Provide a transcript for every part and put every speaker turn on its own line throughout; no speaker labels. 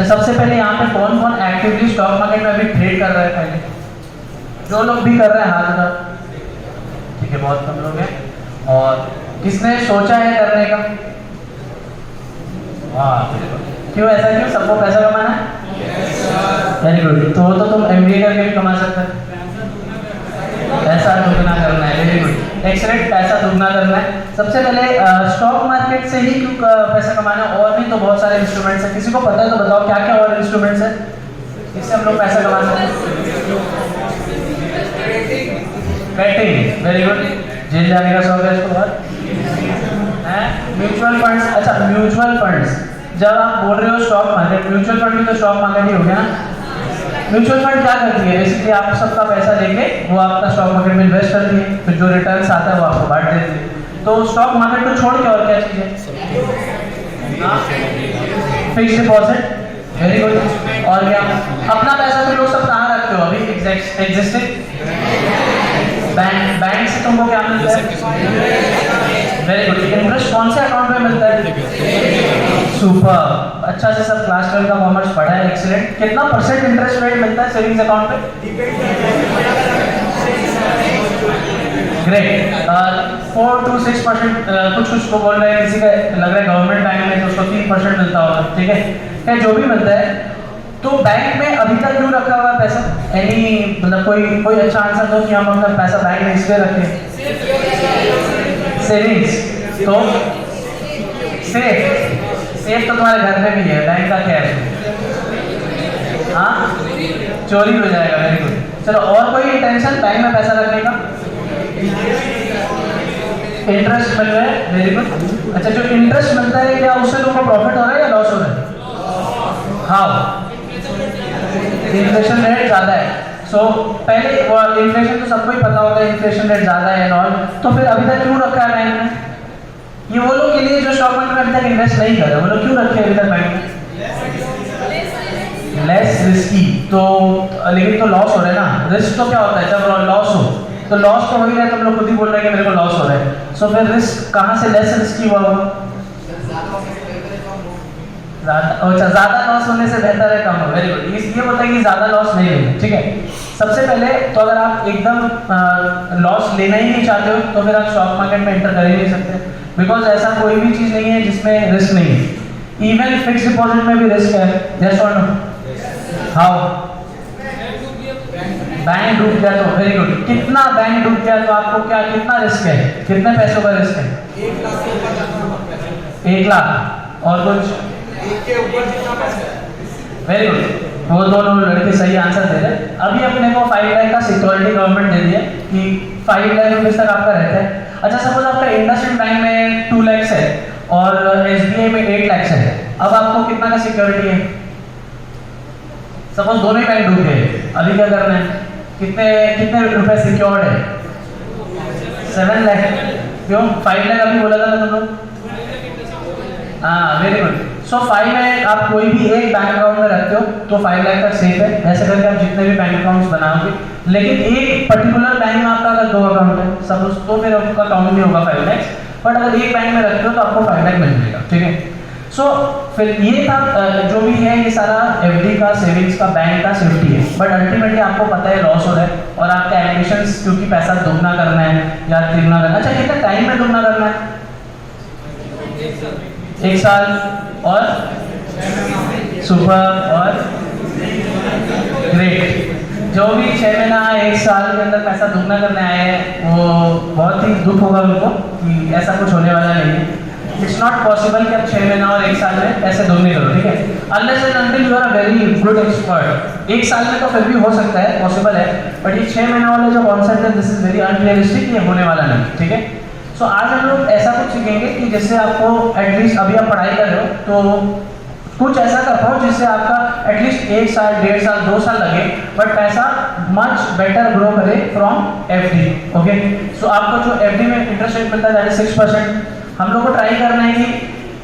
अच्छा, सबसे पहले यहाँ पे कौन कौन एक्टिवली स्टॉक मार्केट में अभी ट्रेड कर रहा है? पहले जो लोग भी कर रहे हैं हाथ उठाओ। ठीक है, बहुत कम लोग हैं। और किसने सोचा है करने का? वाह, क्यों ऐसा, क्यों सबको पैसा कमाना है? Very good. तो तुम MBA करके भी कमा सकते हो। पैसा दुगना करना है, वेरी गुड, एक्सलेंट, पैसा दुगना करना है। सबसे पहले स्टॉक मार्केट से ही क्यों पैसा कमाना है? और भी तो बहुत सारे इंस्ट्रूमेंट्स हैं, किसी को पता है तो बताओ क्या क्या और इंस्ट्रूमेंट्स हैं इससे हम लोग पैसा कमा सकते हैं? बैटिंग, वेरी गुड, जेल जाने का शौक है इसको बहुत है। म्यूचुअल फंड्स, अच्छा म्यूचुअल फंड्स, जब आप बोल रहे हो स्टॉक मार्केट, म्यूचुअल फंड भी तो स्टॉक मार्केट ही हो गया ना। म्यूचुअल फंड क्या करती है? बेसिकली आप सबका पैसा लेके वो आपका स्टॉक मार्केट में इन्वेस्ट करती है, फिर जो रिटर्न्स आता है वो आपको बांट देती है। तो स्टॉक मार्केट को छोड़ के और क्या चीज़ है? Fix deposit, very good. और क्या? अपना पैसा तो लोग सब कहाँ रखते हो अभी? एग्जिस्टिंग बैंक से तुमको क्या मिलता है? Very good. इंटरेस्ट कौन से अकाउंट में मिलता है? सुपर, अच्छा से सब क्लास 12 का कॉमर्स पढ़ा है, एक्सीलेंट। कितना % इंटरेस्ट रेट मिलता है सेविंग्स अकाउंट पे? Great, 4 to 6%। कुछ को बोल रहे हैं, किसी का लग रहा है गवर्नमेंट बैंक में तो उसको 3% मिलता होगा। ठीक है, जो भी मिलता है। तो बैंक में अभी तक क्यों रखा हुआ है पैसा? एनी मतलब कोई अच्छा आंसर दो कि हम अपना पैसा बैंक में इसलिए रखें। सेविंग्स तो सेफ तो तुम्हारे घर में भी है, बैंक का कैश। हाँ, चोरी हो जाएगा, वेरी गुड। चलो, और कोई टेंशन बैंक में पैसा रखने का? इंटरेस्ट मिल रहा है, वेरी गुड। अच्छा, जो इंटरेस्ट मिलता है क्या उससे लोगों को प्रॉफिट हो रहा है या लॉस हो रहा है? हाँ, इन्फ्लेशन रेट ज्यादा है। सो पहले इन्फ्लेशन तो सबको ही पता होगा, इन्फ्लेशन रेट ज्यादा है और तो फिर अभी तक क्यों रखा है बैंक में? ये वो लोग के लिए जो स्टॉक मार्केट में अभी तक इन्वेस्ट नहीं कर रहे, वो लोग क्यों रखे अभी तक बैंक में? Less risky. तो लेकिन तो लॉस हो रहा है ना। रिस्क तो क्या होता है? जब लॉस हो तो लॉस तो हो ही रहा है, तुम लोग खुद ही बोल रहे हैं कि मेरे को लॉस हो रहा है। सो फिर रिस्क कहाँ से लेस रिस्की हुआ होगा? ज्यादा लॉस होने से बेहतर है कम हो। वेरी गुड, ये बोलता है कि ज्यादा लॉस नहीं लेना। ठीक है, सबसे पहले तो अगर आप एकदम लॉस लेना ही नहीं चाहते हो तो फिर आप स्टॉक मार्केट में एंटर कर ही नहीं सकते, बिकॉज ऐसा कोई भी चीज नहीं है जिसमें रिस्क नहीं है। इवन फिक्स डिपॉजिट में भी रिस्क है। यस और नो? हाउ? बैंक डूब गया तो वेरी गुड, कितना बैंक डूब गया तो आपको क्या, कितना रिस्क है? कितने पैसों का रिस्क है? 1 लाख और कुछ? वेरी गुड, वो दोनों लड़के सही आंसर दे रहे। अभी अपने को 5 लाख का सिक्योरिटी गवर्नमेंट दे दिया कि 5 लाख रुपए तक आपका रहता है। अच्छा, सपोज आपका इंडसइंड बैंक में 2 लाख है और SBI में 8 लाख है, अब आपको कितना का सिक्योरिटी है? सपोज दोनों ही बैंक डूब गए, अभी क्या करना है? कितने रुपए सिक्योर्ड है? 7 लाख। क्यों 5 लाख अभी बोला था ना तुम लोग? हाँ, वेरी गुड। सो 5 लाख आप कोई भी एक बैंक अकाउंट में रखते हो तो 5 लाख तक सेफ है। ऐसे करके आप जितने भी बैंक अकाउंट्स बनाओगे, लेकिन एक पर्टिकुलर बैंक में आपका अगर 2 अकाउंट है सपोज, तो फिर आपका काउंट नहीं होगा 5 लाख। बट अगर एक बैंक में रखते हो तो आपको 5 लाख मिल जाएगा। ठीक है, सो फिर ये था जो भी है, ये सारा FD का, सेविंग्स का, बैंक का सेफ्टी है। बट अल्टीमेटली आपको पता है लॉस हो रहा है और आपके एलिगेशंस, क्योंकि पैसा दुगना करना है या तिगुना करना है। अच्छा, कितने टाइम में दुगना करना है? 1 साल और सुपर और ग्रेट। जो भी 6 महीना 1 साल के अंदर पैसा दुगना करने आए हैं वो बहुत ही दुख होगा उनको कि ऐसा कुछ होने वाला नहीं है। इट्स नॉट पॉसिबल कि आप 6 महीना और 1 साल में पैसे दुगने करो। ठीक है, unless and until you are a very good expert. 1 साल में तो फिर भी हो सकता है, पॉसिबल है, बट ये 6 महीना वाले जो कॉन्सेप्ट है, दिस इज वेरी अनरियलिस्टिक, ये होने वाला नहीं। ठीक है, सो आज हम लोग ऐसा कुछ सीखेंगे कि जिससे आपको एटलीस्ट, अभी आप पढ़ाई कर रहे हो तो कुछ ऐसा कर पाओ जिससे आपका एटलीस्ट 1 साल, 1.5 साल, 2 साल लगे, बट पैसा मच बेटर ग्रो करे फ्रॉम FD। ओके, सो आपको जो FD में इंटरेस्ट रेट मिलता है दैट इज 6%। हम लोग को ट्राई करना है कि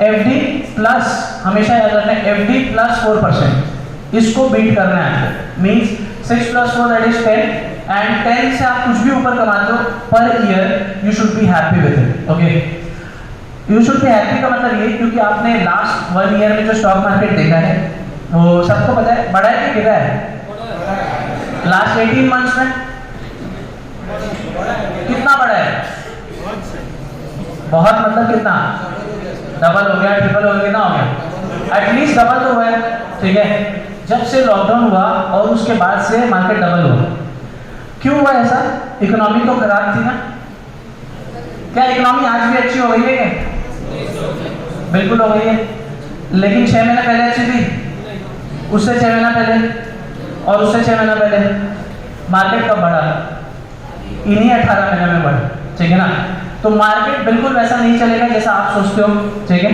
FD प्लस, हमेशा याद रखना है FD प्लस 4%, इसको बीट करना है आपको। मीन्स 6 + 4 दैट इज 10, एंड 10 से आप कुछ भी ऊपर कमाते हो per year, you should be happy with it. Okay, you should be happy का मतलब ये, क्योंकि आपने लास्ट 1 ईयर में जो स्टॉक मार्केट देखा है वो सबको पता है, बढ़ा है कि गिरा है? लास्ट 18 मंथ्स में कितना बढ़ा है? बहुत, मतलब कितना? डबल हो गया, ट्रिपल हो गया, कितना हो गया? एटलीस्ट डबल तो हुआ है, ठीक है। जब से लॉकडाउन हुआ और उसके बाद से मार्केट डबल हुआ। क्यों हुआ ऐसा? इकोनॉमी तो खराब थी ना। क्या इकोनॉमी आज भी अच्छी हो गई है क्या? बिल्कुल हो गई है, लेकिन 6 महीने पहले अच्छी थी, उससे 6 महीना पहले और उससे 6 महीना पहले। मार्केट कब बढ़ा? इन्हीं 18 महीने में बढ़ा, ठीक है ना। तो मार्केट बिल्कुल वैसा नहीं चलेगा जैसा आप सोचते हो, ठीक है।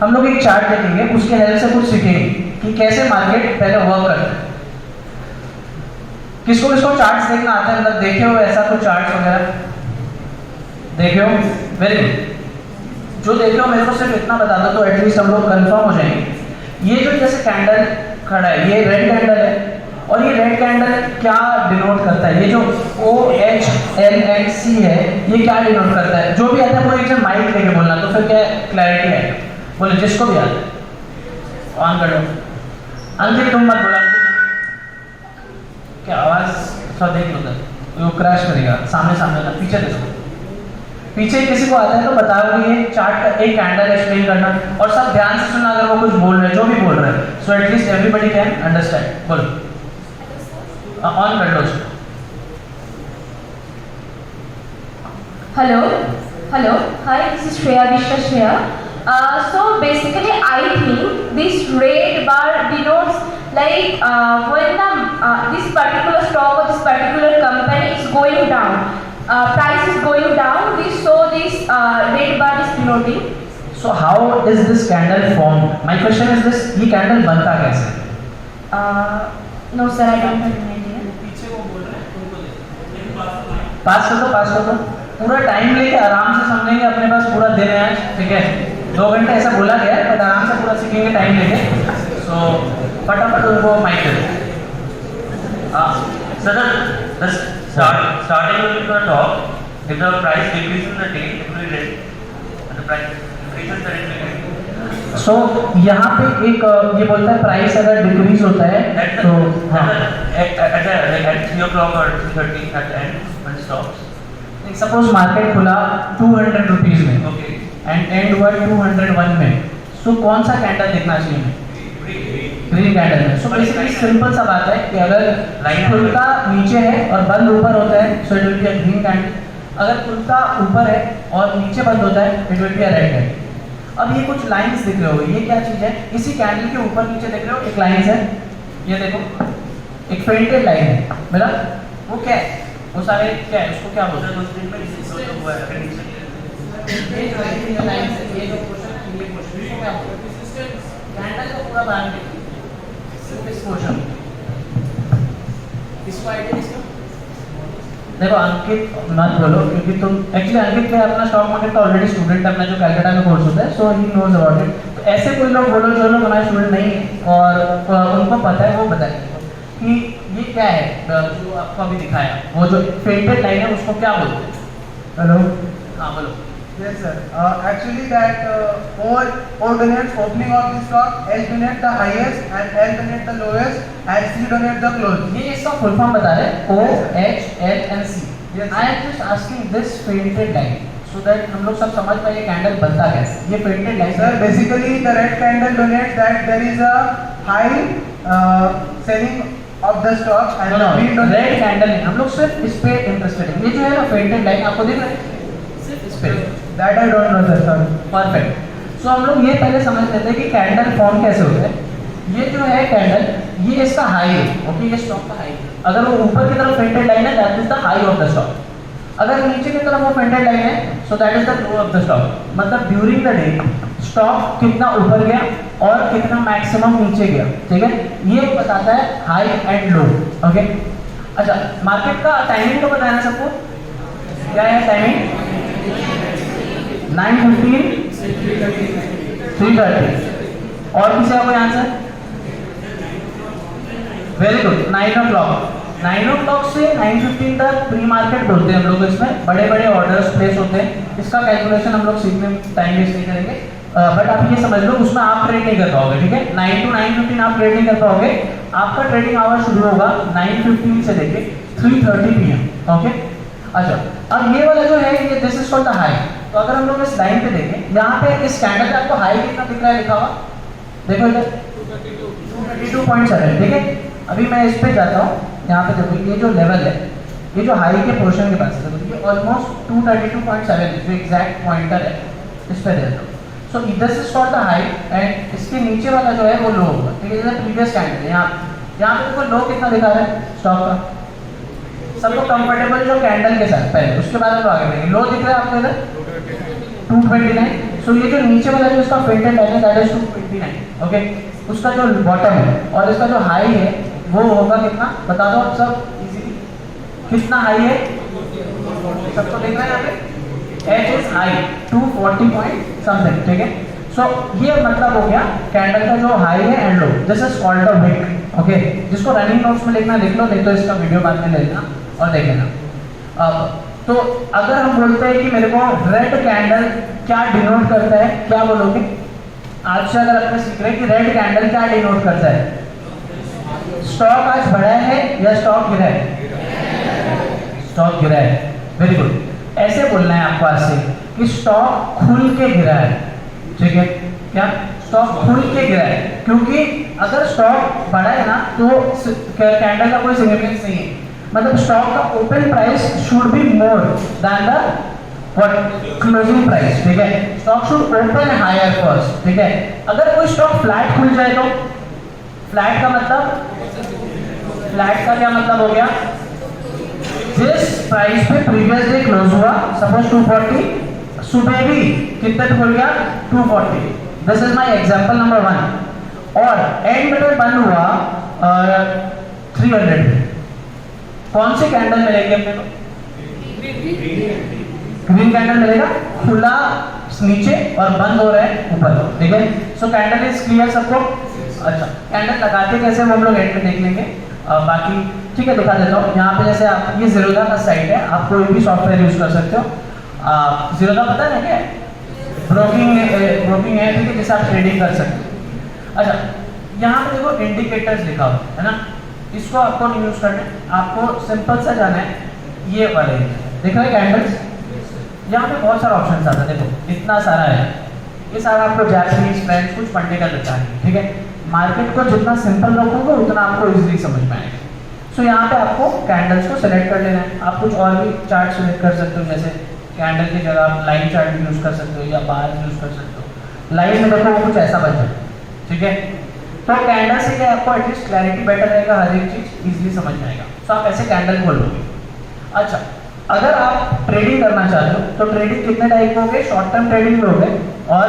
हम लोग एक चार्ट देखेंगे, उसके हेल्प से कुछ सीखेंगे कि कैसे मार्केट पहले वर्क करता है। किसको किसको चार्ट्स देखना आता है? मतलब देखे हो ऐसा कुछ चार्ट्स वगैरह? देखे हो? Very good. जो देखे हो मेरे को सिर्फ इतना बता दो तो एटलीस्ट हम लोग कंफर्म हो जाएंगे। ये जो जैसे कैंडल खड़ा है, ये रेड कैंडल है, और ये रेड कैंडल क्या डिनोट करता है? ये जो OHLXC है, ये क्या डिनोट करता है? जो भी आता है वो एक माइक लेके बोलना, तो फिर क्या क्लैरिटी है? बोले जिसको भी आता है ऑन कर दो। अंकित तुम मत बोला, क्या आवाज सब देख लो, वो क्रैश करेगा। सामने सामने ना, पीछे देखो। पीछे किसी को आता है तो बताओ कि ये चार्ट का एक कैंडल एक्सप्लेन करना, और सब ध्यान से सुनना अगर वो कुछ बोल रहे हैं, जो भी बोल रहे हैं, so at least everybody can understand. बोलो, ऑन कर लो उसको।
Hello, hello. Hi, this is Shreya Vishwa Shreya. So basically, I think this red bar denotes like when this particular stock or this particular company is going down, price is going down. We saw this red bar is denoting.
So how is this candle formed? My question is this: ये candle बनता कैसे?
No sir, I don't have any idea.
पास कर दो। पूरा time लेके आराम से समझेंगे, अपने पास पूरा दिन है आज, ठीक है। 2 घंटे ऐसा बोला गया है, बट आराम से पूरा सीखेंगे टाइम लेके। सो फटाफट उनको माइक दे दो।
Sir, starting with the top, if the price decreases in the day, it will be red, and the price increases, then it will be green.
सो यहाँ पे एक ये बोलता है प्राइस अगर डिक्रीज होता है तो
at 3 o'clock or 3:30 at the end when it stops.
Suppose market खुला 200 रुपीज में,
Okay.
एंड एंड हुआ 201 में, सो कौन सा कैंडल देखना चाहिए हमें? ग्रीन कैंडल में। सो बेसिकली सिंपल सा बात है कि अगर खुलता नीचे है और बंद ऊपर होता है, so it will be a green candle. अगर खुलता ऊपर है और नीचे बंद होता है, it will be a red candle. अब ये कुछ लाइंस दिख रहे हो, ये क्या चीज है? इसी कैंडल के ऊपर नीचे देख रहे हो एक लाइंस है, ये देखो एक फेंटेड लाइन है, मिला? वो क्या है? वो सारे क्या है? उसको क्या बोलते हैं?
उस दिन में जो हुआ है prediction.
ये जो है ये लाइंस है, ये जो पोर्शन, ये पोर्शन, इसको क्या बोलते हैं? रेजिस्टेंस। कैंडल को पूरा बांध के सिर्फ इस पोर्शन, इसको आइडिया इसका देखो। अंकित मत बोलो, क्योंकि तुम एक्चुअली अंकित में अपना स्टॉक मार्केट का ऑलरेडी स्टूडेंट अपना जो कलकत्ता में कोर्स होता है, सो ही नोज अबाउट इट। तो ऐसे कोई लोग बोलो जो लोग हमारे स्टूडेंट नहीं है और उनको पता है, वो बताएं कि ये क्या है जो आपको अभी दिखाया, वो जो फेंटेड लाइन है उसको क्या बोलते हैं?
Hello.
हाँ बोलो।
Yes, sir. Actually, that O denotes opening of the stock, L denotes the highest, and L denotes the lowest, and C denotes the close.
ये इसका फुल फॉर्म बता रहे हैं, OHLNC।
Yes.
I am just asking this painted line so that हम लोग सब समझ पाए ये कैंडल बनता कैसे। ये painted line
Sir, basically the red candle denotes that there is a high selling of the stocks, and the green denotes
red candle नहीं, हम लोग सिर्फ इस पे इंटरेस्टेड है। ये जो है ना पेंटेड लाइन आपको दिख रहा है, सिर्फ इस पे।
that I don't know, sir. Sorry.
Perfect. So हम लोग ये पहले समझ लेते हैं कि कैंडल फॉर्म कैसे होता है। ये जो है कैंडल, ये इसका हाई है, ओके, ये स्टॉक का हाई है। अगर वो ऊपर की तरफ पेंटेड लाइन है, that is the high of the stock. अगर नीचे की तरफ वो पेंटेड लाइन है, so that is the low of the stock. मतलब ड्यूरिंग द डे स्टॉक कितना ऊपर गया और कितना मैक्सिमम नीचे गया, ठीक है। ये बताता है हाई एंड लो, ओके। अच्छा, मार्केट का टाइमिंग तो बताया ना सबको? क्या है टाइमिंग? 9:15, 3:30। और किसी का कोई answer? Very good. 9 o'clock। 9 o'clock से 9:15 तक प्री मार्केट बोलते हैं हम लोग। इसमें बड़े बड़े ऑर्डर्स प्लेस होते हैं। इसका कैलकुलेशन हम लोग सीखने टाइम वेस्ट नहीं करेंगे। बट आप ये समझ लो उसमें आप ट्रेड नहीं कर पाओगे, ठीक है। 9 to 9:15 आप ट्रेड नहीं कर पाओगे। आपका ट्रेडिंग आवर शुरू होगा 9:15 से लेके 3:30 PM, ओके। अच्छा, अब ये वाला जो है ये this is called the high. तो अगर हम लोग इस लाइन पे देखें, यहाँ पे इस कैंडल पे आपको हाई कितना दिख रहा है लिखा हुआ, देखो इधर 232.7, ठीक है। अभी मैं इस पे जाता हूँ, यहाँ पे देखो ये जो लेवल है, ये जो हाई के पोर्शन के पास है, ये ऑलमोस्ट 232.7 जो एग्जैक्ट पॉइंटर है, इस पे देता हूँ। So this is called the high and इसके नीचे वाला जो है वो लो होगा, ठीक है। जैसे प्रीवियस कैंडल यहाँ पे देखो लो कितना दिखा रहा है स्टॉक का, सबको कंफर्टेबल जो कैंडल के साथ पहले, उसके बाद हम आगे बढ़ेंगे। लो दिख रहा है आपको इधर 229। सो ये जो नीचे वाला जो इसका फेल्टेड लाइन है दैट इज 229, ओके। उसका जो बॉटम है और इसका जो हाई है वो होगा कितना, बता दो आप सब इजीली, कितना हाई है सबको देख रहे हैं यहाँ पे, H is high 240 point something, ठीक है। सो ये मतलब हो गया कैंडल का जो हाई है and low, this is called the wick, okay. जिसको रनिंग नोट्स में लिखना लिख लो, नहीं तो इसका वीडियो बाद में ले लेना और देख लेना। अब तो अगर हम बोलते हैं कि मेरे को रेड कैंडल क्या डिनोट करता है, क्या बोलोगे? आज से अगर अपने सीख रहे हैं कि रेड कैंडल क्या डिनोट करता है, स्टॉक आज बढ़ा है या स्टॉक गिरा है? स्टॉक गिरा है, वेरी गुड। ऐसे बोलना है आपको आज से कि स्टॉक खुल के गिरा है, ठीक है। क्या स्टॉक खुल के गिरा है? क्योंकि अगर स्टॉक बढ़ा है ना तो कैंडल का कोई सिग्निफिकेंस नहीं है, मतलब स्टॉक का open price should be more than the what closing price, ठीक है। Stock should open higher first, ठीक है। अगर कोई स्टॉक फ्लैट खुल जाए तो फ्लैट का मतलब, फ्लैट का क्या मतलब हो गया, जिस प्राइस पे प्रीवियस डे क्लोज हुआ, सपोज 240, सुबह भी कितने पे खुल गया 240, this is my example number 1। और एंड में बंद हुआ 300 पे, कौन सी कैंडल मिलेगी अपने को? ग्रीन कैंडल मिलेगा, खुला नीचे और बंद हो रहा है ऊपर, ठीक है। सो कैंडल इज क्लियर सबको? अच्छा, कैंडल लगाते कैसे हम लोग एंड में देख लेंगे, बाकी ठीक है दिखा देता हूँ। यहाँ पे जैसे आप ये ज़ीरोधा का साइट है, आप कोई भी सॉफ्टवेयर यूज कर सकते हो। ज़ीरोधा पता है क्या? ब्रोकिंग है, ठीक है, जिससे आप ट्रेडिंग कर सकते हो। अच्छा, यहाँ पे देखो इंडिकेटर्स लिखा हुआ है ना, इसको आपको नहीं यूज करना है, आपको सिंपल सा जाना है ये वाले, देख रहे हैं कैंडल्स, यहाँ पे बहुत सारा ऑप्शन आता है, देखो इतना सारा है, ये सारा आपको जैपनीज फ्रेंच कुछ पढ़ने का देता है, ठीक है। मार्केट को जितना सिंपल रखोगे उतना आपको इजीली समझ में आएगा। सो यहाँ पे आपको कैंडल्स को सेलेक्ट कर लेना है। आप कुछ और भी चार्ट सेलेक्ट कर सकते हो, जैसे कैंडल की जगह आप लाइन चार्ट यूज कर सकते हो या बार यूज कर सकते हो। लाइन में देखो वो कुछ ऐसा बन जाए, ठीक है। तो कैंडल से क्या आपको एटलीस्ट क्लैरिटी बेटर रहेगा, हर एक चीज इजीली समझ में आएगा। सो आप ऐसे कैंडल खोल लोगे। अच्छा, अगर आप ट्रेडिंग करना चाहते हो तो ट्रेडिंग कितने टाइप हो गए, शॉर्ट टर्म ट्रेडिंग लोगे और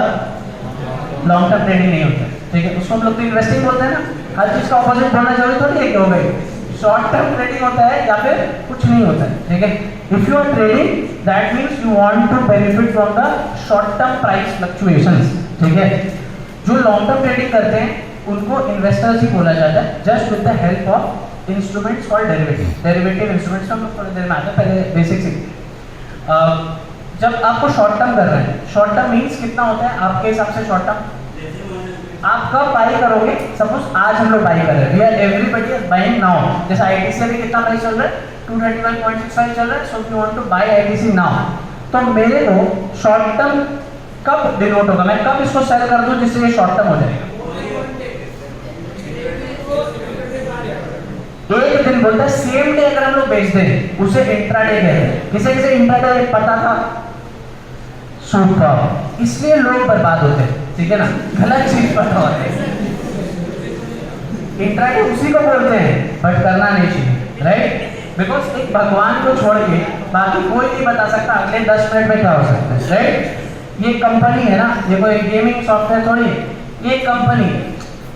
लॉन्ग टर्म ट्रेडिंग नहीं होता है, ठीक है। उसको हम लोग तो इन्वेस्टिंग बोलते हैं ना, हर चीज का ऑपोजिट बोलना जरूरी थोड़ी है कि हो गई। शॉर्ट टर्म ट्रेडिंग होता है या फिर कुछ नहीं होता है, ठीक है। If you are trading that means you want to benefit from the short term price fluctuations, ठीक है। जो लॉन्ग टर्म ट्रेडिंग करते हैं उनको इन्वेस्टर्स ही बोला जाता है, just with the help of instruments called derivative instruments. हम लोग थोड़ी देर में आते हैं, पहले बेसिक सीखते। जब आपको शॉर्ट टर्म करना है, शॉर्ट टर्म मींस कितना होता है आपके हिसाब से शॉर्ट टर्म? आप कब बाई करोगे? सपोज आज हम लोग बाई कर रहे हैं, we are everybody is buying now. जैसे आईटीसी अभी कितना प्राइस चल रहा है, 231.65 चल रहा है। So you want to buy ITC now, तो मेरे को शॉर्ट टर्म कब डिनोट होगा, मैं कब इसको सेल कर दूं जिससे ये शॉर्ट टर्म हो जाएगा? एक दिन बोलता है, सेम डे अगर हम लोग बेच दें उसे इंट्राडे कहते हैं। किसे किसे इंट्राडे पता था? सुपर, इसलिए लोग बर्बाद होते हैं, ठीक है ना, गलत चीज पता होते हैं। इंट्राडे उसी को बोलते हैं बट करना नहीं चाहिए, राइट। बिकॉज एक भगवान को छोड़ के बाकी कोई नहीं बता सकता अगले 10 मिनट में क्या हो सकता है, राइट। ये कंपनी है ना, ये कोई गेमिंग सॉफ्टवेयर थोड़ी है, ये कंपनी।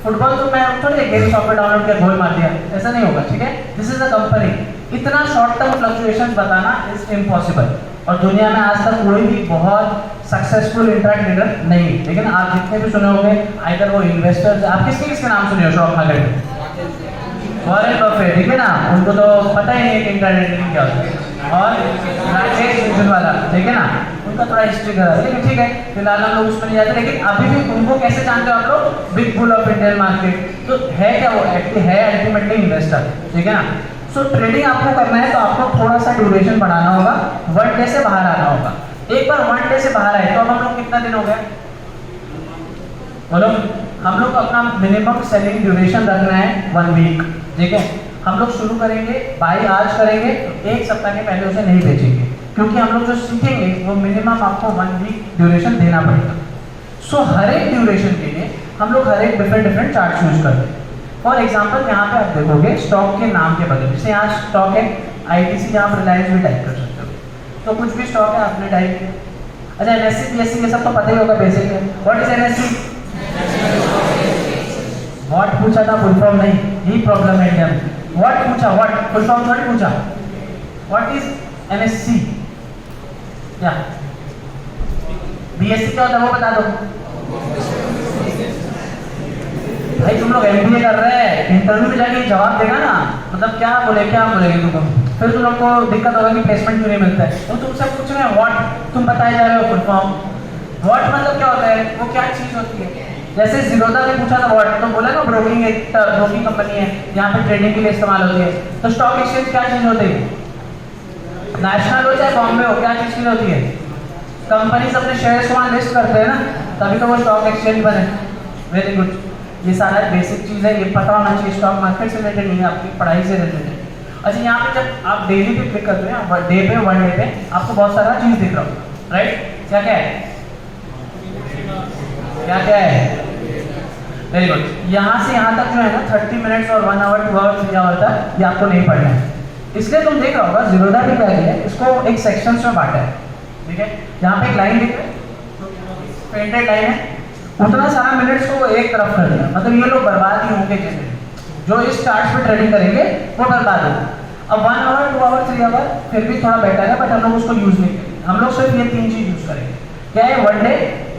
फुटबॉल तो मैं थोड़ी गेमिंग सॉफ्टवेयर डाउनलोड किया गोल मार दिया, ऐसा नहीं होगा, ठीक है। This is a company. इतना शॉर्ट टर्म फ्लक्चुएशन बताना इज इम्पॉसिबल, और दुनिया में आज तक कोई भी बहुत सक्सेसफुल इंट्राट्रेडर नहीं। लेकिन आप जितने भी सुने होंगे, आइदर वो इन्वेस्टर्स, आप किसके नाम सुने हो स्टॉक मार्केट में? वॉरेन बफेट, ठीक है ना, उनको तो पता ही नहीं है कि इंट्राडे ट्रेडिंग क्या होता है। और राजेश झुनझुनवाला, ठीक है ना, उनका थोड़ा हिस्ट्री करा, लेकिन ठीक है फिलहाल हम लोग उसमें नहीं जाते। लेकिन अभी भी उनको कैसे जानते हो आप लोग? Big bull of Indian market. तो है क्या वो? एक्चुअली है अल्टीमेटली इन्वेस्टर, ठीक है ना। सो ट्रेडिंग आपको करना है तो आपको थोड़ा सा ड्यूरेशन बढ़ाना होगा, वन डे से बाहर आना होगा। एक बार वन डे से बाहर आए तो अब हम लोग कितना दिन हो गया बोलो? हम लोग को अपना मिनिमम सेलिंग ड्यूरेशन रखना है 1 वीक, ठीक है। हम लोग शुरू करेंगे बाई आज करेंगे तो 1 सप्ताह के पहले उसे नहीं बेचेंगे, क्योंकि हम लोग जो सीखेंगे वो मिनिमम आपको 1 वीक ड्यूरेशन देना पड़ेगा। सो हर एक ड्यूरेशन के लिए हम लोग हर एक डिफरेंट चार्ट यूज करते हैं। फॉर एग्जाम्पल यहाँ पे आप देखोगे स्टॉक के नाम के बदले, जैसे यहाँ स्टॉक है ITC, यहाँ पर रिलायंस भी टाइप कर सकते हो, तो कुछ भी स्टॉक है आपने टाइप किया। अच्छा NSE BSE ये सब तो पता ही होगा बेसिक है। What is NSE? व्हाट पूछा था, फुल फॉर्म नहीं, यही प्रॉब्लम है इंडिया में। व्हाट पूछा, व्हाट फुल फॉर्म थोड़ी पूछा। What is NSE? क्या BSE क्या होता है वो बता दो भाई। तुम लोग MBA कर रहे हैं, इंटरव्यू में जाके जवाब देगा ना, मतलब क्या बोलेंगे तुमको, फिर तुम लोग को दिक्कत होगा कि प्लेसमेंट क्यों नहीं मिलता है। तो तुमसे पूछ रहे हैं व्हाट, तुम बताए जा रहे हो फुल फॉर्म। व्हाट मतलब क्या होता है, वो क्या चीज होती है। जैसे जीरोधा ने पूछा था व्हाट, तो बोला ना ब्रोकिंग, एक ब्रोकिंग कंपनी है यहाँ पे ट्रेडिंग के लिए इस्तेमाल होती है। तो स्टॉक एक्सचेंज क्या चीज होती है? नेशनल हो चाहे बॉम्बे हो, क्या चीज होती है? कंपनी अपने शेयर्स वहाँ लिस्ट करते हैं ना, तभी तो वो स्टॉक एक्सचेंज बने। वेरी गुड, ये सारा बेसिक चीज है, ये पता होना चाहिए। स्टॉक मार्केट से रिलेटेड नहीं है, आपकी पढ़ाई से रिलेटेड है। अच्छा यहाँ पे जब आप डेली पे क्लिक करते हैं, डे पे 1 डे पे आपको बहुत सारा चीज दिख रहा होगा, राइट? क्या क्या है, क्या क्या है? Very good. यहाँ से यहाँ तक जो है ना 30 मिनट्स और 1 आवर 2 आवर 3 आवर तक ये आपको नहीं पढ़ना है। इसलिए तुम देख रहा होगा जीरोधा ने क्या किया है, इसको एक सेक्शंस में बांटा है, ठीक है। यहाँ पे एक लाइन दिख रहा है, पेंटेड लाइन है, उतना सारा मिनट्स को एक तरफ कर दिया। मतलब ये लोग बर्बाद ही होंगे, जैसे जो इस चार्ट पे ट्रेडिंग करेंगे वो बर्बाद होगा। अब 1 आवर 2 आवर 3 आवर फिर भी थोड़ा बेटर है, बट हम लोग उसको यूज नहीं करेंगे। हम लोग सिर्फ ये 3 चीज यूज करेंगे। क्या है? 1 डे,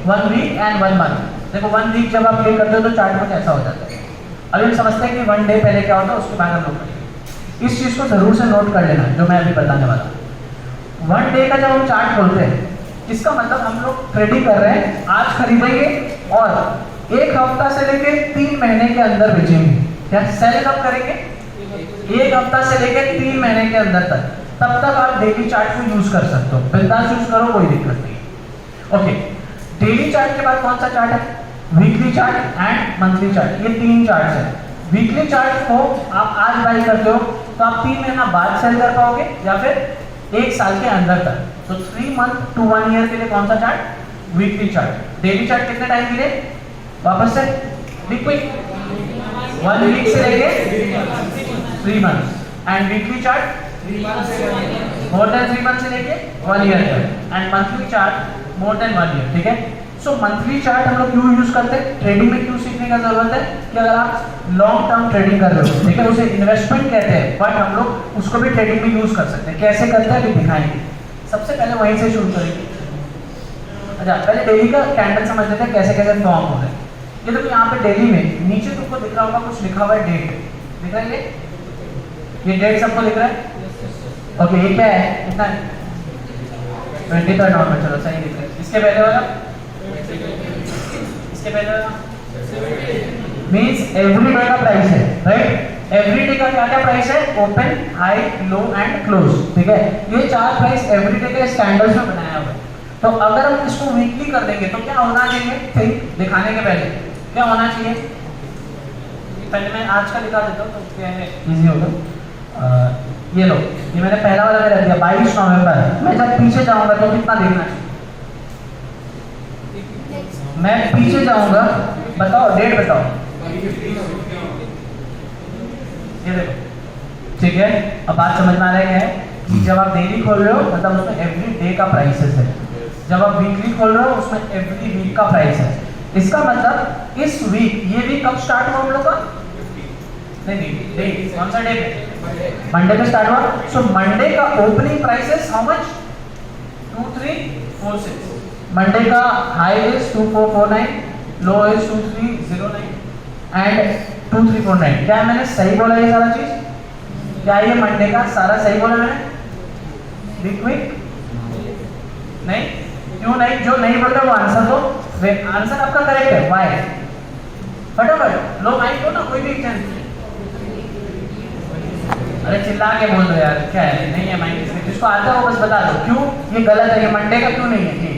1 वीक एंड 1 मंथ। देखो 1 वीक जब आप क्लिक करते हो तो चार्ट में कैसा हो जाता है। अभी हम समझते हैं कि 1 डे पहले क्या होता है, उसके बाद हम लोग करेंगे। इस चीज को जरूर से नोट कर लेना जो मैं अभी बताने वाला हूँ। 1 डे का जब हम चार्ट खोलते हैं, इसका मतलब हम लोग ट्रेडिंग कर रहे हैं, आज खरीदेंगे और 1 हफ्ता से लेके 3 महीने के अंदर बेचेंगे। क्या सेल कब करेंगे? 1 हफ्ता से लेके 3 महीने के अंदर तक। तब तक आप डेली चार्ट को यूज कर सकते हो, बिंदास यूज करो, कोई दिक्कत नहीं। ओके, डेली चार्ट के बाद कौन सा चार्ट है? Weekly chart and monthly chart, ये 3 चार्ट है। वीकली चार्ट को आप आज बाई करते हो तो आप 3 महीना बाद सेल कर पाओगे या फिर 1 साल के अंदर तक। तो 3 मंथ टू 1 ईयर के लिए कौन सा chart? Weekly chart. Daily chart कितने टाइम के लिए? वापस से क्विक 1 वीक से लेके 3 month and weekly chart more than 3 month से लेके 1 ईयर तक and monthly chart more than 1 year, ठीक है। सो मंथली चार्ट हम लोग क्यों यूज करते हैं? ट्रेडिंग में क्यों सीखने का जरूरत है कि अगर आप लॉन्ग टर्म ट्रेडिंग कर रहे हो, ठीक है, उसे इन्वेस्टमेंट कहते हैं, बट हम लोग उसको भी ट्रेडिंग में यूज कर सकते हैं। कैसे करते हैं अभी दिखाएंगे। सबसे पहले वहीं से शुरू करेंगे। अच्छा, पहले डेली का कैंडल समझ लेते हैं कैसे कैसे फॉर्म हो रहे हैं। ये देखो यहाँ पे डेली में नीचे तुमको दिख रहा होगा कुछ लिखा हुआ है, डेट दिख रहा है, ये डेट सबको दिख रहा है। ओके, ये क्या है? कितना है? 23 नवंबर, चलो सही दिख रहा है। इसके पहले वाला, इसके पहले वाला मीन्स एवरी डे का प्राइस है, राइट? एवरी डे का क्या क्या प्राइस है? Open, high, low and close, ठीक है। ये 4 प्राइस एवरी डे के स्टैंडर्ड्स में बनाया हुआ है। तो अगर हम इसको वीकली कर देंगे तो क्या होना चाहिए? थिंक दिखाने के पहले क्या होना चाहिए? पहले मैं आज का दिखा देता हूँ तो क्या है, इजी होगा। ये लो, ये मैंने पहला वाला रख दिया 22 नवंबर। मैं जब पीछे जाऊंगा तो कितना देखना चाहिए? मैं पीछे जाऊंगा, बताओ डेट बताओ। ये देखो, ठीक है। अब बात समझ में आ रही है कि जब आप डेली खोल रहे हो मतलब उसमें एवरी डे का प्राइसेस है, जब आप वीकली खोल रहे हो उसमें एवरी वीक का प्राइस है। इसका मतलब इस वीक, ये वीक कब स्टार्ट हुआ हम लोग का? नहीं, डे कौन सा डे? मंडे पे स्टार्ट हुआ। सो मंडे का opening price is how much? 2346। Monday का high is 2449, low is 2309 and 2349। क्या मैंने सही बोला ये सारा चीज? क्या ये मंडे का सारा सही बोला मैंने? क्विक नहीं, क्यों नहीं? जो नहीं बोल रहे वो आंसर दो। आंसर आपका करेक्ट है, वाई? फटाफट लो माइक दो ना, कोई भी चांस। अरे चिल्ला के बोल दो यार, क्या है? नहीं है माइक, जिसको आता है वो बस बता दो क्यों ये गलत है, ये मंडे का क्यों नहीं है जी?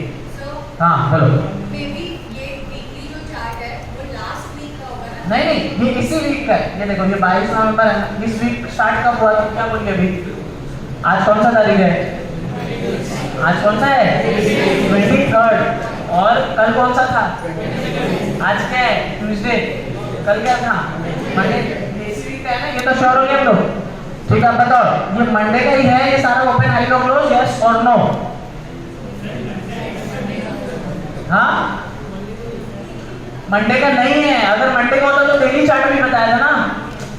हाँ बोलो।
Maybe ये weekly जो chart है वो last week का होगा ना?
नहीं नहीं, ये इसी वीक का है। ये देखो, ये 22 नवंबर है ना, इस वीक स्टार्ट कब हुआ? तो क्या बोलिए अभी? आज कौन सा तारीख है? आज कौन सा है? 23rd। और कल कौन सा था? आज क्या है? ट्यूसडे। कल क्या था? मंडे। इस वीक का है ना, ये तो श्योर हो गए हम लोग। ठीक है, आप बताओ ये मंडे का ही है ये सारा open high low close, yes और नो? हाँ, मंडे का नहीं है। अगर मंडे का होता तो डेली चार्ट भी बताया था ना,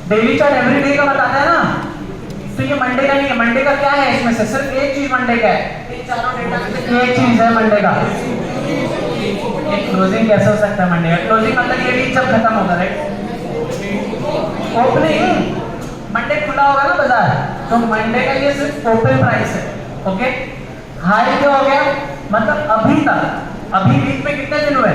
डेली चार्ट एवरी डे का बताता है ना। तो ये मंडे का नहीं है। मंडे का क्या है? इसमें से सिर्फ एक चीज मंडे का है, इन चारों डेटा में से एक चीज है मंडे का। ये क्लोजिंग कैसे हो सकता है मंडे का? क्लोजिंग मतलब ये वीक जब खत्म होगा, राइट? ओपनिंग मंडे खुला होगा ना बाजार, तो मंडे का ये सिर्फ ओपन प्राइस है। ओके, हाई क्या हो गया? मतलब अभी तक, अभी वीक में कितने दिन हुए?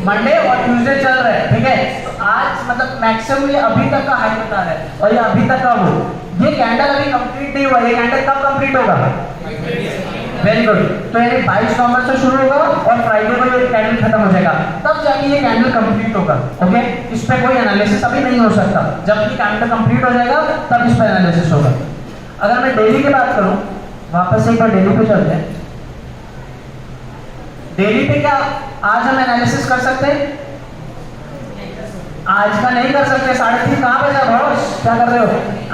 मंडे और ट्यूसडे चल रहे हैं, ठीक है? तो आज मतलब मैक्सिमम ये अभी तक का हाई बता रहा है, और ये अभी तक का वो। ये कैंडल अभी कंप्लीट नहीं हुआ, ये कैंडल कब कंप्लीट होगा? Very good. तो यानी 22 नवंबर से शुरू होगा और फ्राइडे को ये कैंडल खत्म हो जाएगा, तब जाके ये कैंडल कंप्लीट होगा। ओके, इस पे कोई एनालिसिस अभी नहीं हो सकता। जब ये कैंडल कंप्लीट हो जाएगा तब इस पे एनालिसिस होगा। अगर मैं डेली की बात करूं, वापस से एक बार डेली पे चलते हैं। डेली पे क्या आज हम एनालिसिस कर सकते हैं? आज का नहीं कर सकते। 3:30 कहाँ बजा बॉस? क्या कर रहे हो?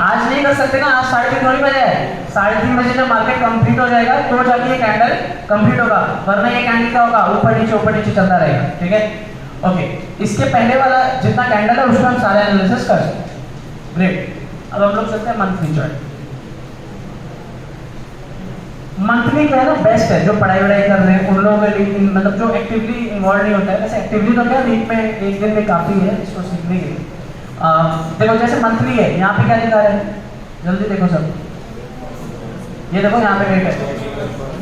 आज नहीं कर सकते ना, आज 3:30 थोड़ी बजे है। 3:30 बजे जब मार्केट कंप्लीट हो जाएगा तो जाके ये कैंडल कंप्लीट होगा, वरना ये कैंडल क्या होगा? ऊपर नीचे चलता रहेगा, ठीक है? ओके, इसके पहले वाला जितना कैंडल है उसको हम सारे एनालिसिस कर सकते हैं। ग्रेट। अब हम लोग चलते हैं मंथली चार्ट। मंथली क्या है ना, बेस्ट है जो पढ़ाई वढ़ाई कर रहे हैं उन लोगों के लिए, मतलब जो एक्टिवली इन्वॉल्व नहीं होता है। वैसे एक्टिवली तो क्या, वीक में एक दिन में काफ़ी है इसको सीखने के लिए। देखो जैसे मंथली है, यहाँ पे क्या दिखा रहा है? जल्दी देखो सब, ये देखो यहाँ पे डेट है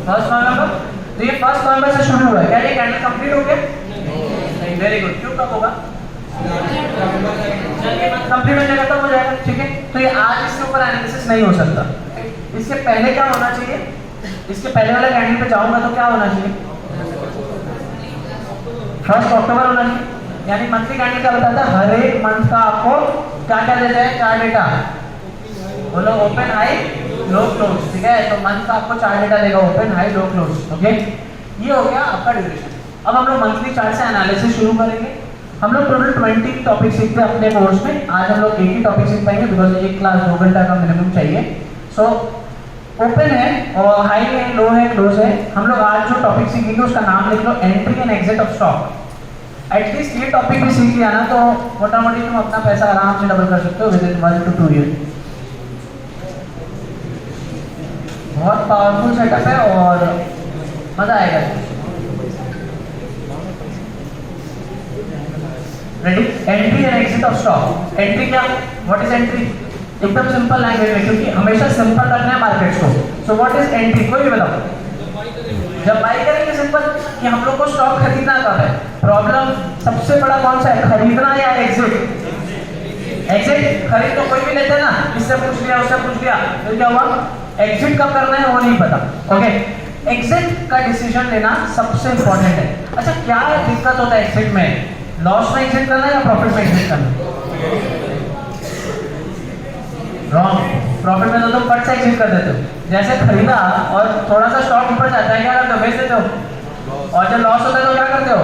1 नवंबर। तो ये 1 नवंबर से शुरू हुआ है। क्या ये कैंडल कंप्लीट हो गया? Very good. क्यों कब होगा? कंप्लीट हो जाएगा तब हो जाएगा, ठीक है? तो ये आज इसके ऊपर एनालिसिस नहीं हो सकता। इसके पहले क्या होना चाहिए? इसके पहले वाले कैंडल पे जाऊंगा तो क्या होना चाहिए? 1 अक्टूबर होना चाहिए। यानी मंथली कैंडल क्या बताता है? हर एक मंथ का आपको क्या क्या देता है? 4 डेटा। बोलो ओपन हाई लो क्लोज, ठीक है? तो मंथ का आपको 4 डेटा देगा, open high low close. Okay, ये हो गया आपका ड्यूरेशन। अब हम लोग मंथली चार्ट से एनालिसिस शुरू करेंगे। हम लोग टोटल 20 टॉपिक सीखते हैं अपने कोर्स में। आज हम लोग एक ही टॉपिक सीख पाएंगे, बिकॉज एक क्लास 2 घंटा का मिनिमम चाहिए। सो ओपन है और हाई है, लो है, क्लोज है। हम लोग आज जो टॉपिक सीखेंगे उसका नाम लिख लो, entry and exit of stock. At least ये टॉपिक भी सीख लिया ना तो मोटा मोटी तुम अपना पैसा आराम से डबल कर सकते हो विद इन 1 to 2 ईयर। बहुत पावरफुल सेटअप है और मजा आएगा। Ready? Entry and exit of stock. Entry क्या? What is entry? एकदम सिंपल लैंग्वेज में, क्योंकि हमेशा सिंपल रखना है मार्केट्स को। So what is entry? कोई भी बताओ। जब बाई करेंगे सिंपल कि हम लोग को स्टॉक खरीदना कब है। प्रॉब्लम सबसे बड़ा कौन सा है? खरीदना या एग्जिट? एग्जिट। खरीद तो कोई भी लेते हैं ना, इससे पूछ लिया उससे पूछ लिया, तो क्या हुआ? एग्जिट कब करना है वो नहीं पता। ओके, एग्जिट का डिसीजन लेना सबसे इंपॉर्टेंट है। अच्छा, क्या दिक्कत होता है एग्जिट में? लॉस में एग्जिट करना या प्रॉफिट में एग्जिट करना? रॉन्ग। प्रॉफिट में तो तुम फट से एग्जिट कर देते हो। जैसे खरीदा और थोड़ा सा स्टॉक ऊपर जाता है, क्या करते हो? बेच देते हो। और जब लॉस होता है तो क्या करते हो?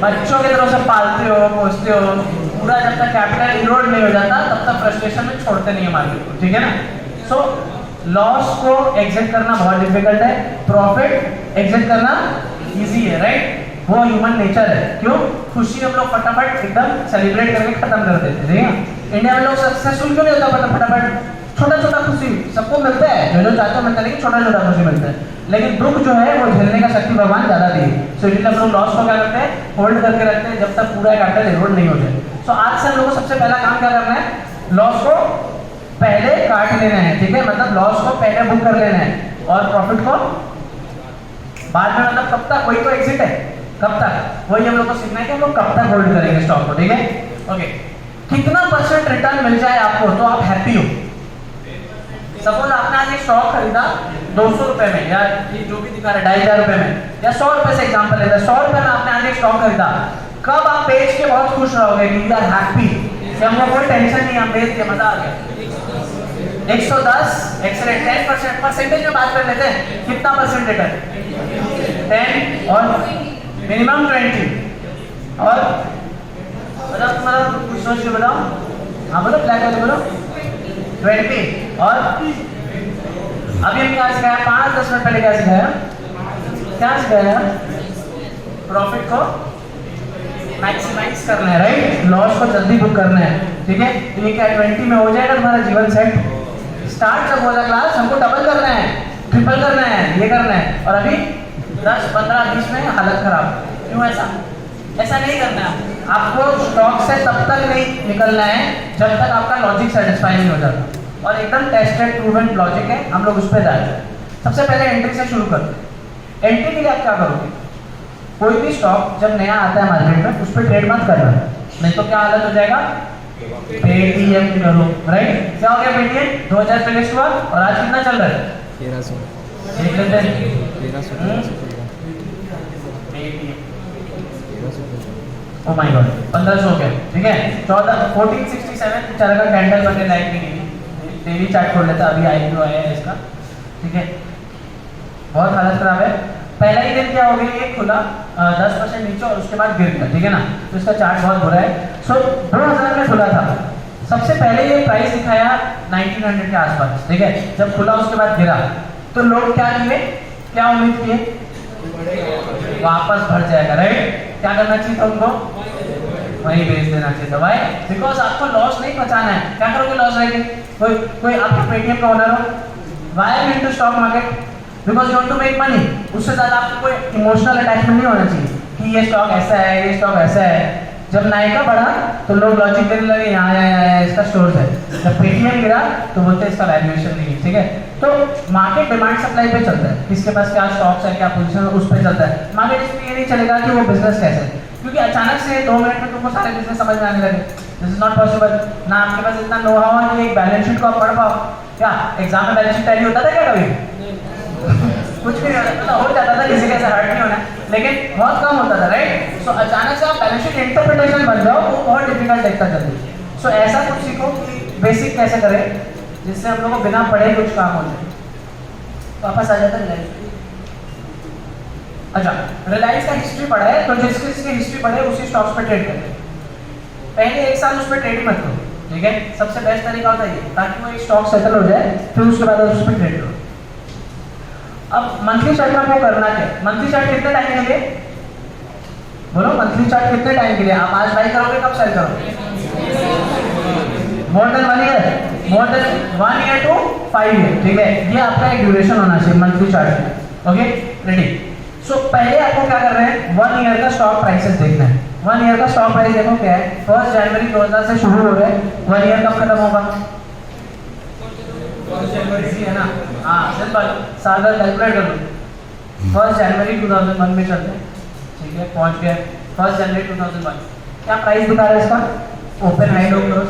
बच्चों की तरह से पालते हो, पोसते हो, पूरा जब तक कैपिटल इरोड नहीं हो जाता तब तक फ्रस्ट्रेशन में छोड़ते नहीं है मार्केट को, ठीक है ना? सो लॉस को एग्जिट करना बहुत डिफिकल्ट है, प्रॉफिट एग्जिट करना इजी है, राइट? वो ह्यूमन नेचर है। क्यों? खुशी हम लोग फटाफट एकदम सेलिब्रेट करके खत्म कर देते हैं, ठीक है? इंडिया में लोग सक्सेसफुल क्यों नहीं होता? फटाफट छोटा छोटा खुशी सबको मिलता है, जो जो चाहते हो मिलता है, लेकिन छोटा छोटा खुशी मिलता है। लेकिन दुख जो है वो झेलने का शक्ति भगवान ज्यादा दी है। सो इसलिए हम लोग लॉस को क्या करते हैं? होल्ड करके रखते हैं जब तक पूरा कैपिटल इरोड नहीं हो जाए। सो आज से हम लोग को सबसे पहला काम क्या करना है? लॉस को पहले काट लेना है, ठीक है? मतलब लॉस को पहले बुक कर लेना है। और प्रॉफिट को बाद में, मतलब कब तक, वही तो एग्जिट है, कब तक, वही हम लोग को सीखना है कि हम लोग कब तक होल्ड करेंगे स्टॉक को, ठीक है। ओके, कितना परसेंट रिटर्न मिल जाए आपको तो आप हैप्पी हो। सपोज आपने आज एक स्टॉक खरीदा 200 रुपए में, या ये जो भी दिखा रहा है 2500 रुपए में, या 100 रुपए से एग्जांपल लेते हैं, 100 रुपए में आपने आज एक स्टॉक खरीदा, कब आप बेच के बहुत खुश रहोगे कि यू आर हैप्पी, कि हमको कोई टेंशन नहीं, हम बेच के मजा आ गया। 110 एक्सेलेंट, 10% परसेंटेज में बात कर लेते हैं, कितना परसेंट रिटर्न, 10 और मिनिमम 20, और बताओ तुम्हारा कुछ सोच के बताओ, हाँ बोलो, ब्लैक वाले बोलो, 20, और अभी हम क्या सिखाया, 5-10 मिनट पहले क्या सिखाया, क्या सिखाया, प्रॉफिट को मैक्सिमाइज करना है, राइट, लॉस को जल्दी बुक करना है, ठीक है। तो ये क्या 20 में हो जाएगा तुम्हारा जीवन सेट। स्टार्ट जब होगा क्लास, हमको डबल करना है, ट्रिपल करना है, ये करना है, और अभी 10, 15, 20 में हालत खराब। क्यों ऐसा? ऐसा नहीं करना है आपको। स्टॉक से तब तक नहीं निकलना है जब तक आपका लॉजिक सेटिस्फाई नहीं हो जाता, और एकदम टेस्टेड प्रूवन लॉजिक है, हम लोग उस पर जाएंगे। सबसे पहले एंट्री से शुरू करते हैं। एंट्री के लिए आप क्या करोगे, कोई भी स्टॉक जब नया आता है मार्केट में, उस पर ट्रेड मत करना, नहीं तो क्या हालत हो जाएगा, पेटीएम करो, राइट। क्या हो गया पेटीएम, 2000 पे लिस्ट हुआ, और आज कितना चल रहा है,
1300
देख लेते हैं,
1300
ओ माय गॉड, 1500 हो गया, ठीक है। 1467 चला का कैंडल बने लाइट भी नहीं, डेली चार्ट खोल लेता, अभी आईपीओ आया है इसका, ठीक है। बहुत हालत खराब है। पहला ही दिन क्या हो गया, ये खुला 10% नीचे और उसके बाद गिर गया, ठीक है ना, तो इसका चार्ट बहुत बुरा है। सो 2000 में खुला था, सबसे पहले ये प्राइस दिखाया 1900 के आसपास, ठीक है। जब खुला उसके बाद गिरा, तो लोग क्या किए, क्या उम्मीद किए, वापस बढ़ जाएगा, राइट। क्या करना चाहिए था उनको, वही बेच देना चाहिए था, भाई, बिकॉज आपको लॉस नहीं बचाना है। क्या करोगे लॉस रहेगी, कोई आपके पेटीएम का ओनर हो, why are into stock market, because you want to make money. उससे ज्यादा आपको कोई इमोशनल अटैचमेंट नहीं होना चाहिए कि ये स्टॉक ऐसा है, ये स्टॉक ऐसा है। जब नायका बढ़ा तो लोग लॉजिक देने लगे, यहाँ इसका स्टोर्स है। जब पेटीएम गिरा तो बोलते हैं इसका वैल्यूएशन नहीं है, ठीक है। तो मार्केट डिमांड सप्लाई पे चलता है, किसके पास क्या स्टॉक्स है, क्या पोजीशन है, उस पर चलता है मार्केट। इसमें ये नहीं चलेगा कि वो बिजनेस कैसे है, क्योंकि अचानक से 2 मिनट में तुमको सारे बिजनेस समझ में आने लगे, दिस इज नॉट पॉसिबल। ना आपके पास इतना नो हाउ है कि एक बैलेंस शीट को आप पढ़ पाओ। क्या एग्जाम में बैलेंस शीट टैली होता था क्या कभी? कुछ भी नहीं होता, हो जाता था, किसी का ऐसा हर्ट नहीं होना, लेकिन बहुत कम होता था, राइट। सो अचानक से आप बैलेंस शीट इंटरप्रिटेशन बन जाओ, वो बहुत डिफिकल्ट लगता जल्दी। सो ऐसा कुछ सीखो कि बेसिक कैसे करें जिससे हम लोग को बिना पढ़े कुछ काम हो जाए। वापस आ जाता है रिलायंस। अच्छा, रिलायंस का हिस्ट्री पढ़ा है, तो जिसकी हिस्ट्री पढ़े उसी स्टॉक्स पे ट्रेड करें। पहले 1 साल उस पर ट्रेड मत करो, ठीक है। सबसे बेस्ट तरीका होता है ये, ताकि वो एक स्टॉक सेटल हो जाए, फिर उसके बाद उस पर ट्रेड करो। अब मंथली चार्ट में आपको करना क्या, मंथली चार्ट कितने टाइम के लिए, बोलो मंथली चार्ट कितने टाइम के लिए, आप आज बाई करोगे, कब सेल करोगे, more than 1 year, more than 1 year to 5 year, ठीक है। ये आपका एक ड्यूरेशन होना चाहिए मंथली चार्ट में, ओके, रेडी। सो पहले आपको क्या कर रहे हैं, 1 ईयर का स्टॉक प्राइसेस देखना है। 1 ईयर का स्टॉक प्राइस देखो क्या है, 1 जनवरी 2000 से शुरू हो रहा है, 1 ईयर कब खत्म होगा, 1 जनवरी है ना, हाँ सिंपल, साल भर कैलकुलेट कर लो। 1 जनवरी 2001 में चलते हैं, ठीक है, पहुंच गए 1 जनवरी 2001। क्या प्राइस दिखा रहा है इसका, ओपन हाई लो क्लोज,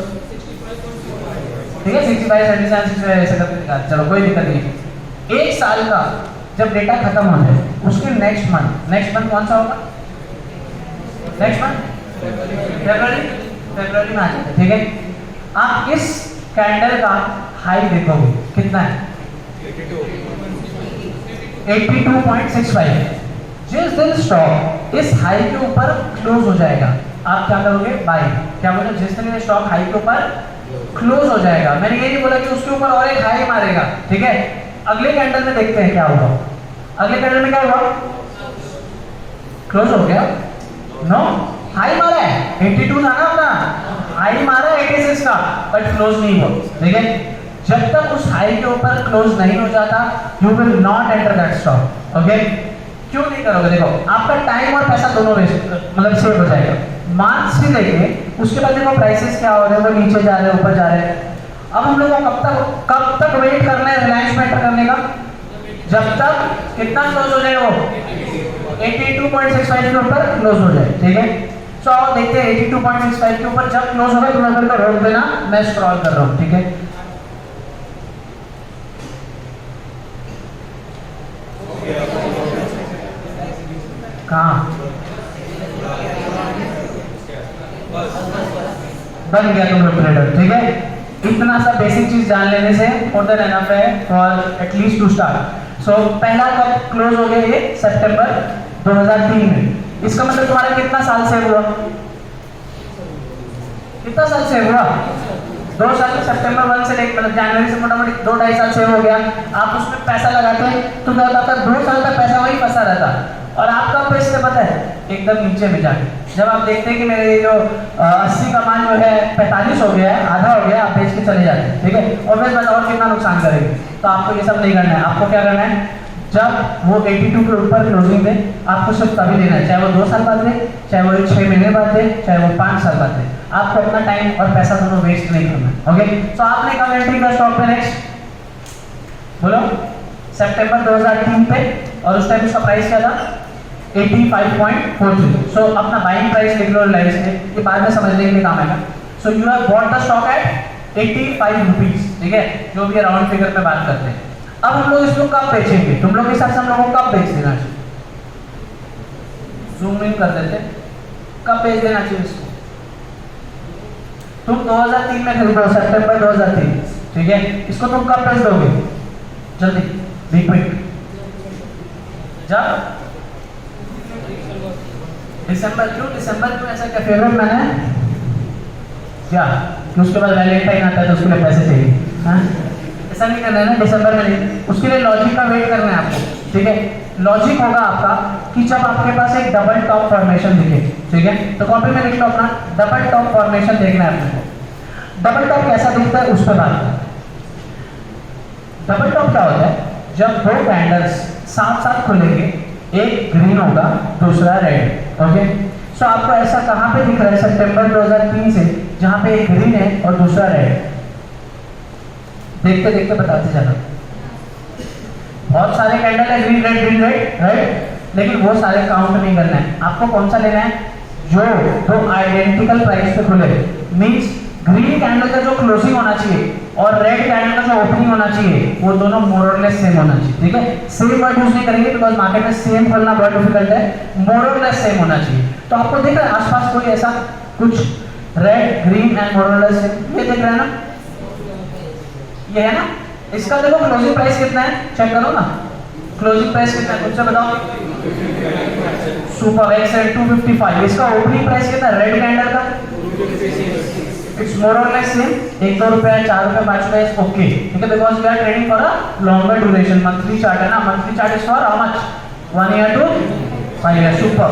ठीक है, 65, 77, 65 ऐसे करके दिखा, चलो कोई दिक्कत नहीं। 1 साल का जब डेटा खत्म हो जाए, उसके नेक्स्ट मंथ कौन सा होगा, नेक्स्ट मंथ फरवरी में आ जाता है, ठीक है। आप इस कैंडल का हाई देखोगे कितना है, 82.65। जिस दिन स्टॉक इस हाई के ऊपर क्लोज हो जाएगा, आप क्या करोगे, बाय। क्या बोले, जिस दिन स्टॉक हाई के ऊपर क्लोज हो जाएगा, मैंने ये नहीं बोला कि उसके ऊपर और एक हाई मारेगा, ठीक है। अगले कैंडल में देखते हैं क्या होगा, अगले कैंडल में क्या हुआ, क्लोज हो गया, नो हाई मारा है, 82 था ना अपना, हाई मारा 86 का, बट क्लोज नहीं हुआ, ठीक है। जब तक उस हाई के ऊपर क्लोज नहीं हो जाता, you will not enter that stock, okay. क्यों नहीं करोगे, देखो आपका टाइम और पैसा दोनों मतलब सेव हो जाएगा। मार्च से लेके उसके बाद देखो प्राइसेस क्या हो रहे हैं, वो नीचे जा रहे हैं, ऊपर जा रहे हैं। अब हम लोग को कब तक वेट करना है रिलायंस में एंटर करने का, जब तक कितना क्लोज हो जाए वो 82.65 के ऊपर क्लोज हो जाए, ठीक है। सो आओ देखते हैं 82.65 के ऊपर जब क्लोज होगा तो मैं रोक देना, मैं स्क्रॉल कर रहा हूँ, ठीक है। कहाँ बन गया तुम लोग ट्रेडर, ठीक है। इतना सा बेसिक चीज जान लेने से मोर देन एनफ है फॉर एटलीस्ट टू स्टार्ट। सो पहला कब क्लोज हो गया ये सितंबर 2003 में। इसका मतलब तुम्हारा कितना साल सेव हुआ, कितना साल सेव हुआ? 2 साल। सितंबर 1 से लेकर मतलब जनवरी से मोटामोटी 2-2.5 साल सेव हो गया। आप उसमें पैसा लगाते तो क्या होता था, 2 साल तक पैसा वही फंसा रहता और आपका पैसे पता है एकदम नीचे में जाके जब आप देखते हैं कि मेरे ये जो 80 का मान जो है 45 हो गया है, आधा हो गया, आप बेच के चले जाते हैं, ठीक है। और फिर और कितना नुकसान करेंगे। तो आपको ये सब नहीं करना है। आपको क्या करना है, जब वो 82 के ऊपर क्लोजिंग दे आपको सिर्फ तभी देना है, चाहे वो 2 साल बाद दे, चाहे वो 6 महीने बाद दे, चाहे वो 5 साल बाद दे। आपको अपना टाइम और पैसा दोनों वेस्ट नहीं करना, ओके। तो आपने कब एंट्री का स्टॉक पे नेक्स्ट बोलो सितंबर 2003 पे, और उस टाइम उसका प्राइस क्या था 85.43। सो अपना बाइंग प्राइस लिख लो रिलायंस के, ये बाद में समझने के लिए काम आएगा। So you have bought the stock at 85 rupees, ठीक है, जो भी राउंड फिगर में बात करते हैं। अब हम लोग इसको कब बेचेंगे, तुम लोग के हिसाब से हम लोगों को कब बेच देना चाहिए? जूम इन कर देते, कब बेच देना चाहिए इसको? तुम 2003 में खरीदो, सितंबर 2003, ठीक है। इसको तुम कब बेच दोगे? जल्दी, बी क्विक। जब दिसंबर। क्यों दिसंबर? क्यों ऐसा क्या फेवरेट मैंने क्या कि उसके बाद वैलेंटाइन आता है तो उसके लिए पैसे चाहिए, हाँ? ऐसा नहीं करना है ना, दिसंबर में नहीं। उसके लिए लॉजिक का वेट करना है आपको, ठीक है। लॉजिक होगा आपका कि जब आपके पास एक डबल टॉप फॉर्मेशन दिखे, ठीक है, तो कॉपी में लिख लो अपना डबल टॉप फॉर्मेशन देखना है आपको। डबल टॉप कैसा दिखता है उस पर बात करें। डबल टॉप क्या होता है, जब 2 कैंडल्स साथ साथ खुलेंगे, एक ग्रीन होगा दूसरा रेड, ओके। सो आपको ऐसा कहां पे दिख रहा है सितंबर 2003 से, जहां पे एक ग्रीन है और दूसरा रेड? देखते देखते बताते जाना। बहुत सारे कैंडल है ग्रीन रेड, राइट, लेकिन वो सारे काउंट नहीं करना है। आपको कौन सा लेना है, जो 2 आइडेंटिकल प्राइस पे खुले, मींस ग्रीन कैंडल का जो क्लोजिंग होना चाहिए और रेड कैंडल का जो ओपनिंग होना चाहिए वो दोनों मोर और लेस सेम होना चाहिए, ठीक है। सेम वर्ड यूज नहीं करेंगे बिकॉज मार्केट में सेम खोलना बहुत डिफिकल्ट है, मोर और लेस सेम होना चाहिए। तो आपको दिख रहा है आसपास कोई ऐसा कुछ रेड ग्रीन एंड मोर और लेस सेम, ये दिख रहा है ना, ये है ना। इसका देखो क्लोजिंग प्राइस कितना है, चेक करो ना, क्लोजिंग प्राइस कितना है मुझसे बताओ। सुपर एक्स है 255। इसका ओपनिंग प्राइस कितना है रेड कैंडल का? इट्स मोर और लेस सेम, 1-2 रुपए 4 रुपए 5 रुपए, ओके, ठीक है। Because we are trading for a longer duration, monthly chart है ना। Monthly chart is for how much, 1 year to 5 year, super.